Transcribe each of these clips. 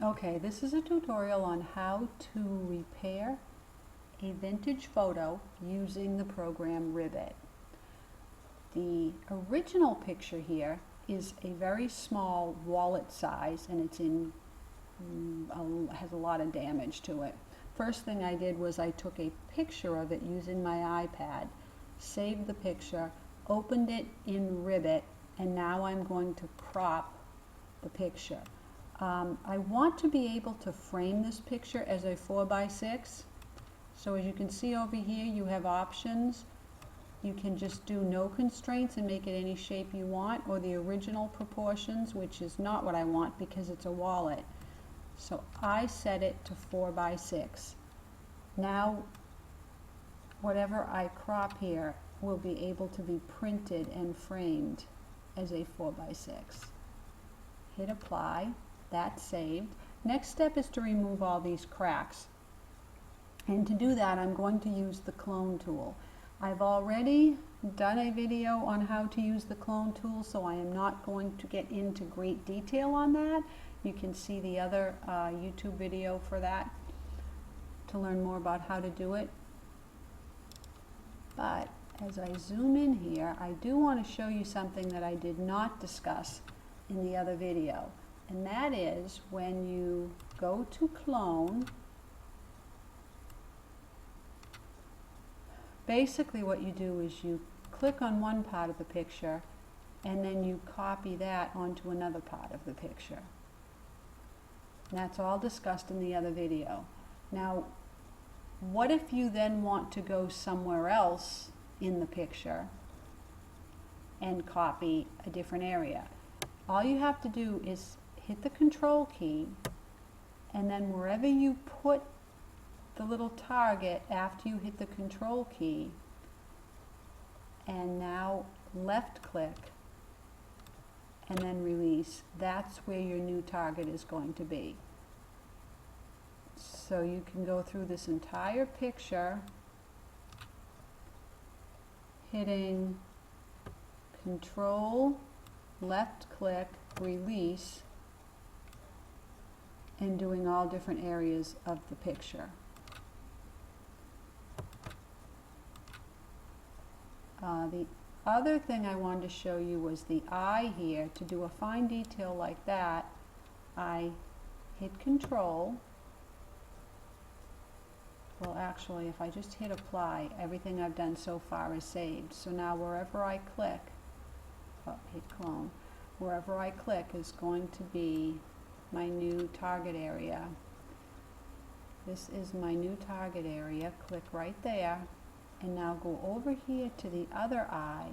Okay, this is a tutorial on how to repair a vintage photo using the program Ribbet. The original picture here is a very small wallet size, and it's in has a lot of damage to it. First thing I did was I took a picture of it using my iPad, saved the picture, opened it in Ribbet, and now I'm going to crop the picture. I want to be able to frame this picture as a 4x6. So as you can see over here, you have options. You can just do no constraints and make it any shape you want, or the original proportions, which is not what I want because it's a wallet. So I set it to 4x6. Now, whatever I crop here will be able to be printed and framed as a 4x6. Hit apply. That's saved. Next step is to remove all these cracks. And to do that, I'm going to use the clone tool. I've already done a video on how to use the clone tool, so I am not going to get into great detail on that. You can see the other YouTube video for that to learn more about how to do it. But as I zoom in here, I do want to show you something that I did not discuss in the other video. And that is when you go to clone, basically what you do is you click on one part of the picture and then you copy that onto another part of the picture. And that's all discussed in the other video. Now, what if you then want to go somewhere else in the picture and copy a different area? All you have to do is hit the control key, and then wherever you put the little target after you hit the control key, and now left click and then release, that's where your new target is going to be. So you can go through this entire picture hitting control, left click, release, and doing all different areas of the picture. The other thing I wanted to show you was the eye here. To do a fine detail like that, I hit control. Well, actually, if I just hit apply, everything I've done so far is saved. So now wherever I click, hit clone, wherever I click is going to be my new target area. This is my new target area. Click right there, and now go over here to the other eye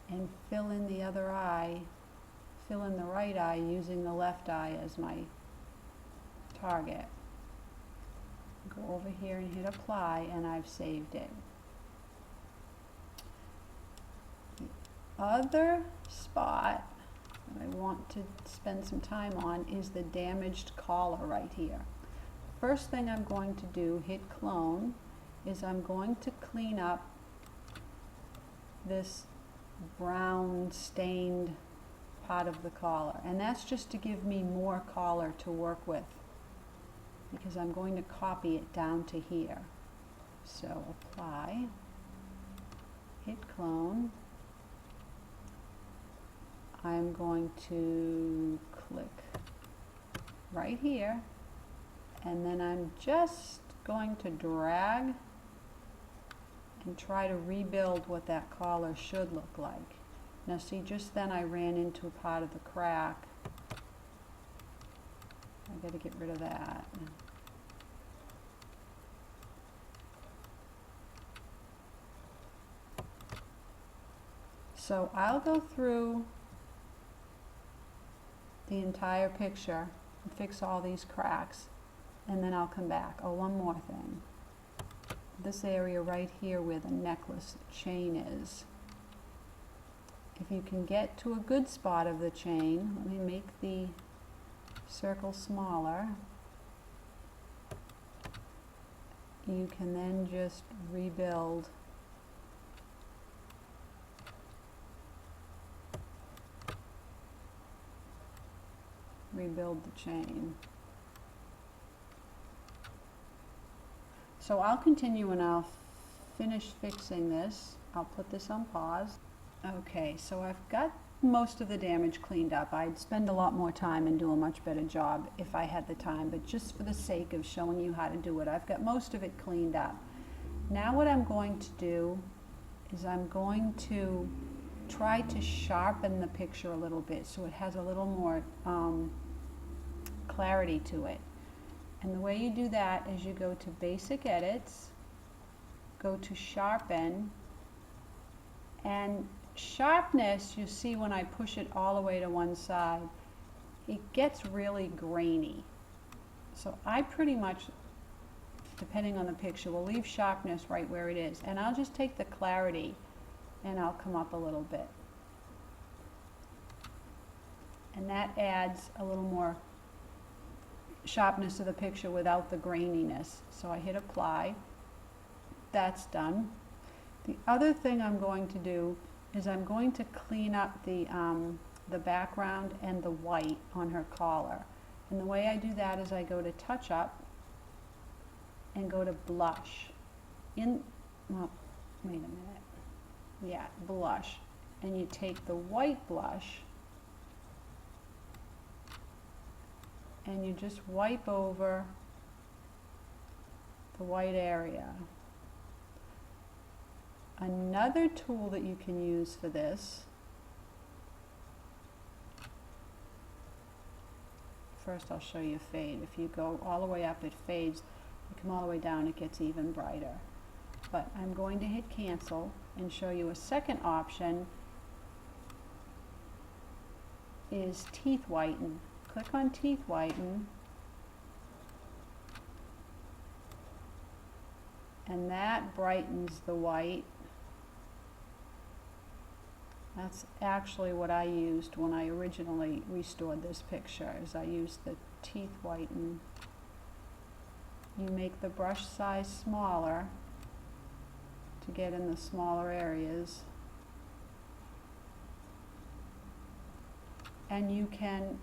and fill in the other eye, fill in the right eye using the left eye as my target. Go over here and hit apply, and I've saved it. The other spot that I want to spend some time on is the damaged collar right here. First thing I'm going to do, hit clone, is I'm going to clean up this brown stained part of the collar, and that's just to give me more collar to work with, because I'm going to copy it down to here. So apply, hit clone. I'm going to click right here, and then I'm just going to drag and try to rebuild what that collar should look like. Now see, just then I ran into a part of the crack. I got to get rid of that. So I'll go through the entire picture and fix all these cracks, and then I'll come back. Oh, one more thing. This area right here where the necklace chain is, if you can get to a good spot of the chain, let me make the circle smaller. You can then just rebuild the chain. So I'll continue and I'll finish fixing this. I'll put this on pause. Okay, so I've got most of the damage cleaned up. I'd spend a lot more time and do a much better job if I had the time, but just for the sake of showing you how to do it, I've got most of it cleaned up. Now what I'm going to do is I'm going to try to sharpen the picture a little bit so it has a little more clarity to it. And the way you do that is you go to Basic Edits, go to Sharpen, and sharpness, you see when I push it all the way to one side, it gets really grainy. So I pretty much, depending on the picture, will leave sharpness right where it is. And I'll just take the clarity and I'll come up a little bit. And that adds a little more sharpness to the picture without the graininess. So I hit apply. That's done. The other thing I'm going to do is I'm going to clean up the background and the white on her collar. And the way I do that is I go to Touch Up and go to Blush. Well, wait a minute. Yeah, Blush. And you take the white blush and you just wipe over the white area. Another tool that you can use for this, first I'll show you fade. If you go all the way up, it fades. You come all the way down, it gets even brighter. But I'm going to hit cancel and show you a second option is Teeth Whiten. Click on Teeth Whiten, and that brightens the white. That's actually what I used when I originally restored this picture, is I used the Teeth Whiten. You make the brush size smaller to get in the smaller areas. And you can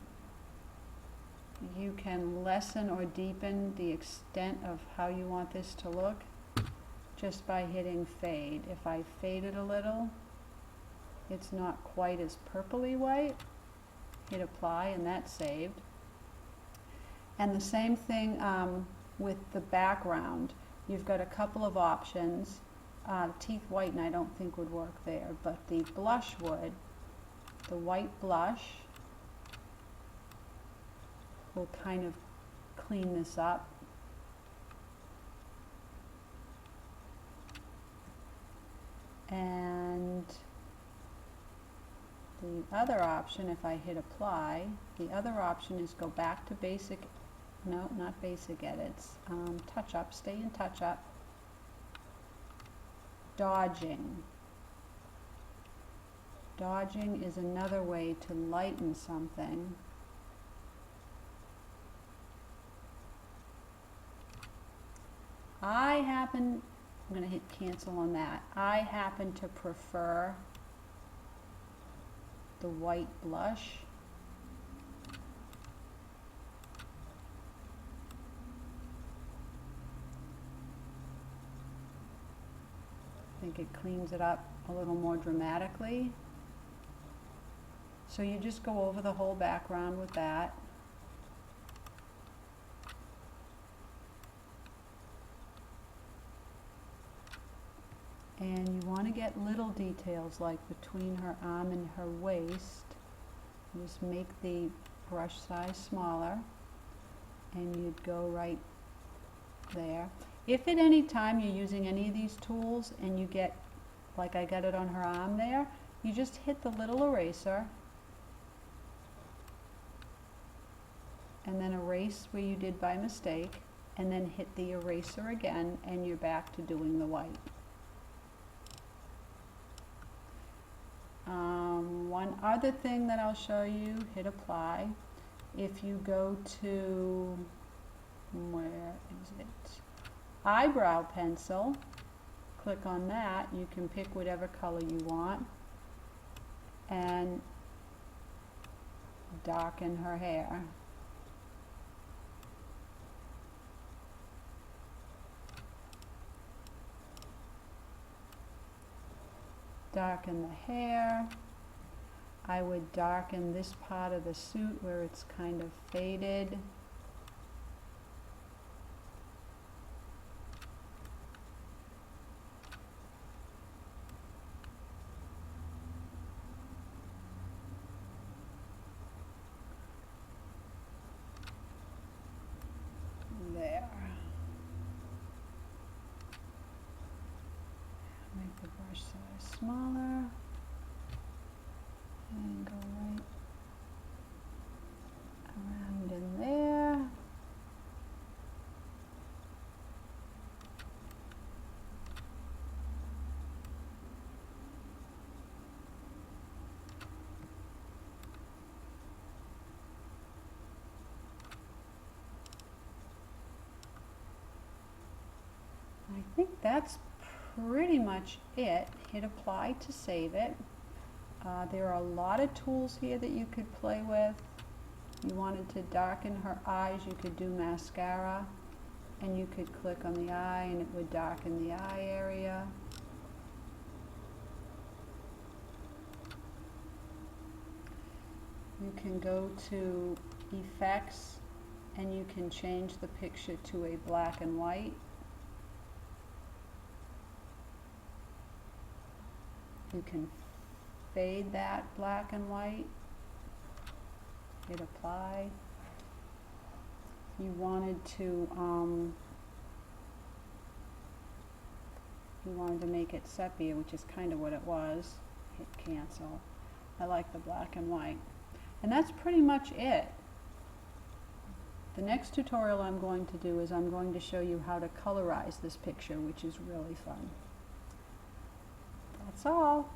lessen or deepen the extent of how you want this to look just by hitting fade. If I fade it a little, it's not quite as purpley white. Hit apply and that's saved. And the same thing with the background. You've got a couple of options. Teeth Whiten I don't think would work there, but the blush would. The white blush will kind of clean this up. And the other option, if I hit apply, the other option is go back to basic, no, not Basic Edits, Touch Up, stay in Touch Up, Dodging. Dodging is another way to lighten something. I'm going to hit cancel on that. I happen to prefer the white blush. I think it cleans it up a little more dramatically. So you just go over the whole background with that. And you want to get little details like between her arm and her waist. Just make the brush size smaller and you'd go right there. If at any time you're using any of these tools and you get, like I got it on her arm there, you just hit the little eraser and then erase where you did by mistake and then hit the eraser again and you're back to doing the white. One other thing that I'll show you, hit apply. If you go to, where is it? Eyebrow pencil, click on that. You can pick whatever color you want and darken her hair. darken the hair. I would darken this part of the suit where it's kind of faded. There. Make the brush size smaller and go right around in there. I think that's pretty much it. Hit apply to save it. There are a lot of tools here that you could play with. You wanted to darken her eyes, you could do mascara, and you could click on the eye and it would darken the eye area. You can go to effects and you can change the picture to a black and white. You can fade that black and white, hit apply. You wanted to make it sepia, which is kind of what it was, hit cancel. I like the black and white. And that's pretty much it. The next tutorial I'm going to do is I'm going to show you how to colorize this picture, which is really fun. That's all.